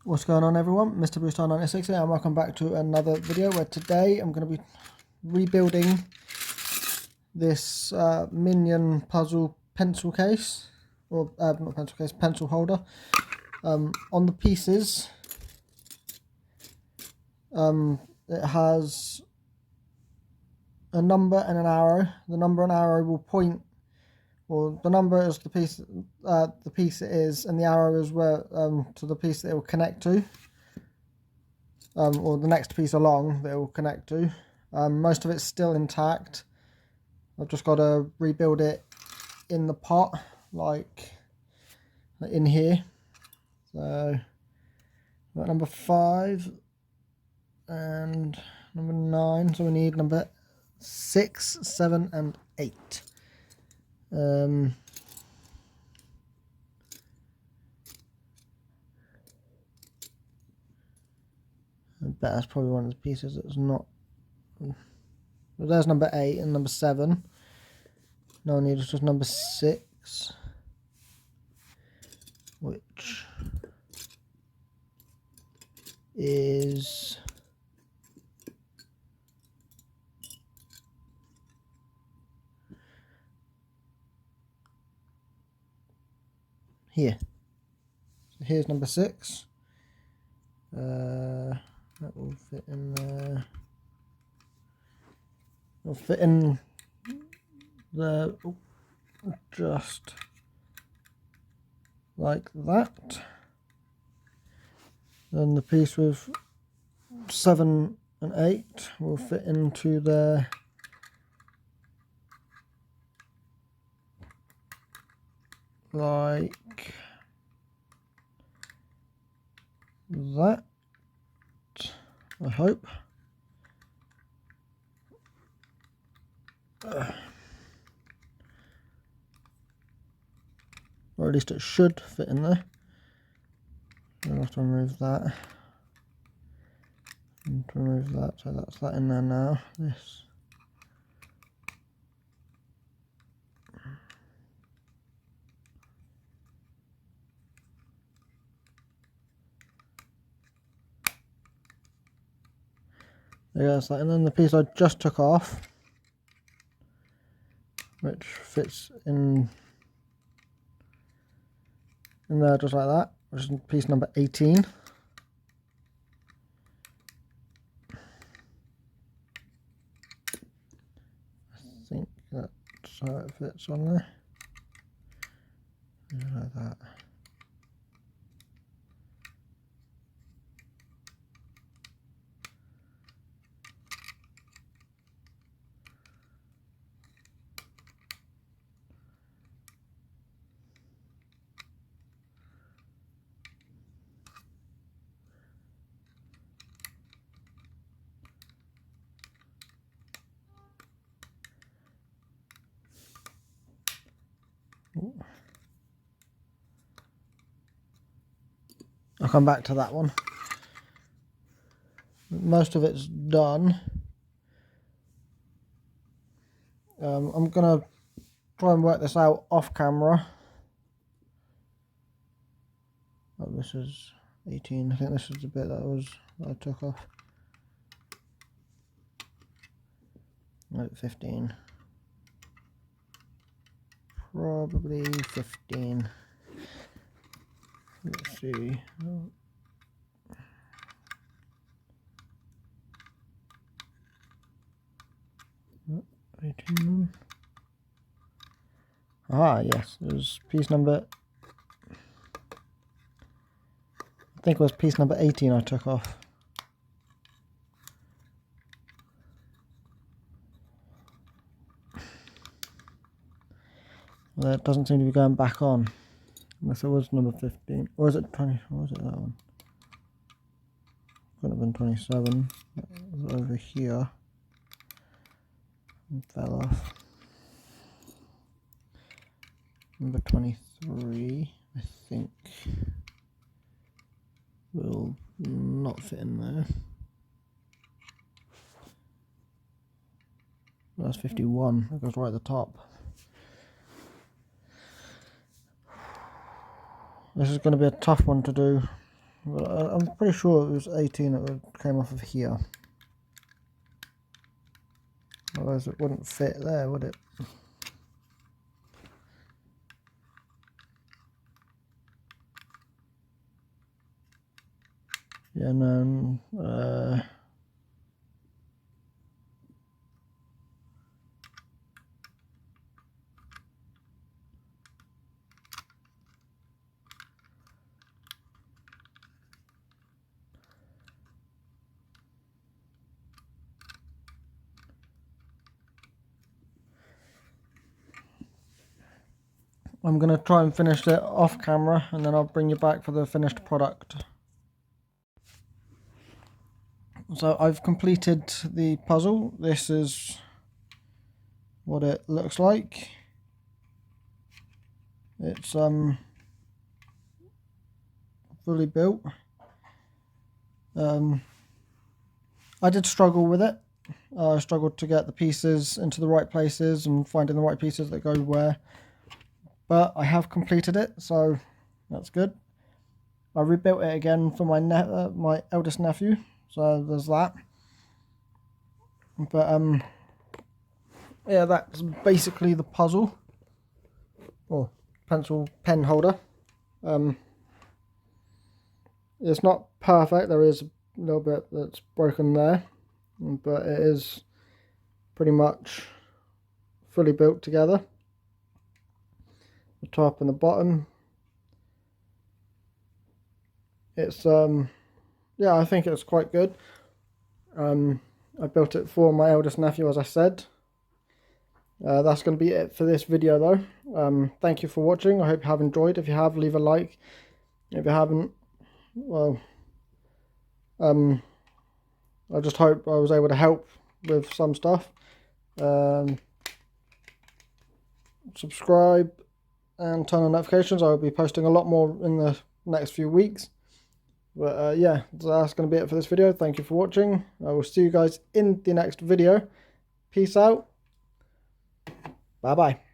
What's going on, everyone? Mr. Bruce96 here, and welcome back to another video where today I'm going to be rebuilding this Minion Puzzle Pencil case, or not pencil case, pencil holder. On the pieces, it has a number and an arrow. The number and arrow will point, or the number is the piece it is, and the arrow is where to the piece that it will connect to, or the next piece along that it will connect to. Most of it's still intact. I've just got to rebuild it in the pot, like in here. So got number 5 and number 9, so we need number 6, 7 and 8. I bet that's probably one of the pieces that's not. Well, there's number 8 and number 7. No, I need just number 6, which is here. So here's number 6. That will fit in there. It'll fit in there, just like that. Then the piece with 7 and 8 will fit into there like that, I hope. Or at least it should fit in there. I'll have to remove that. And remove that, so that's that in there now. This. There goes that, and then the piece I just took off, which fits in there just like that, which is piece number 18. I think that's how it fits on there. Just like that. I'll come back to that one. Most of it's done. I'm gonna try and work this out off camera. Oh, this is 18. I think this is the bit that I took off. No, 15. Probably 15. Let's see. 18. Ah, yes, it was piece number. I think it was piece number 18 I took off. Well, that doesn't seem to be going back on. Unless it was number 15. Or is it 20? Or was it that one? Could have been 27. That was over here. And fell off. Number 23, I think, will not fit in there. That's 51. That goes right at the top. This is going to be a tough one to do Well, I'm pretty sure it was 18 that came off of here. Otherwise it wouldn't fit there, would it? Yeah, no. I'm going to try and finish it off camera, and then I'll bring you back for the finished product. So I've completed the puzzle. This is what it looks like. It's fully built. I did struggle with it. I struggled to get the pieces into the right places and finding the right pieces that go where. But I have completed it, so that's good. I rebuilt it again for my eldest nephew, so there's that. But yeah, that's basically the puzzle, or pencil pen holder. It's not perfect. There is a little bit that's broken there, but it is pretty much fully built together. The top and the bottom. It's yeah, I think it's quite good. I built it for my eldest nephew, as I said. That's going to be it for this video though. Thank you for watching. I hope you have enjoyed. If you have, leave a like. If you haven't, well, I just hope I was able to help with some stuff. Subscribe and turn on notifications. I will be posting a lot more in the next few weeks. But yeah, that's going to be it for this video. Thank you for watching. I will see you guys in the next video. Peace out. Bye bye.